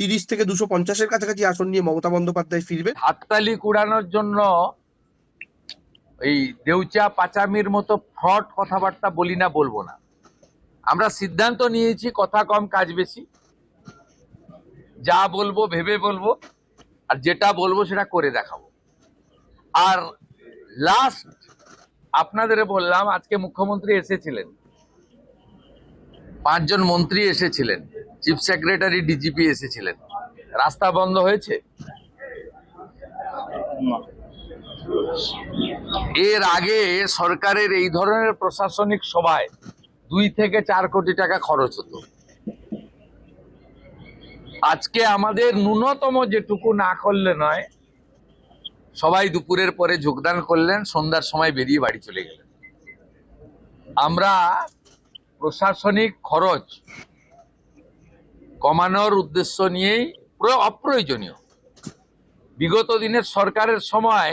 230 থেকে 250-এর কাছাকাছি আসন নিয়ে মমতা বন্দ্যোপাধ্যায় ফিরবেন। হাততালি কুড়ানোর জন্য এই দেউচা পাচামির মতো ফ্রড কথাবার্তা বলি না, বলবো না। আমরা সিদ্ধান্ত নিয়েছি কথা কম কাজ বেশি। যা বলবো ভেবে বলবো, আর যেটা বলবো সেটা করে দেখাবো। আর লাস্ট আপনাদের বললাম, আজকে মুখ্যমন্ত্রী এসেছিলেন, 5 জন মন্ত্রী এসেছিলেন, চিফ সেক্রেটারি ডিজিপি এসেছিলেন। রাস্তা বন্ধ হয়েছে? এর আগে সরকারের এই ধরনের প্রশাসনিক সভায় 2 থেকে 4 কোটি টাকা খরচ হতো। আজকে আমাদের ন্যূনতম যেটুকু না করলে নয়, সবাই দুপুরের পরে যোগদান করলেন, সন্ধ্যার সময় বেরিয়ে বাড়ি চলে গেলেন। আমরা প্রশাসনিক খরচ কমানোর উদ্দেশ্য নিয়েই অপ্রয়োজনীয়, বিগত দিনের সরকারের সময়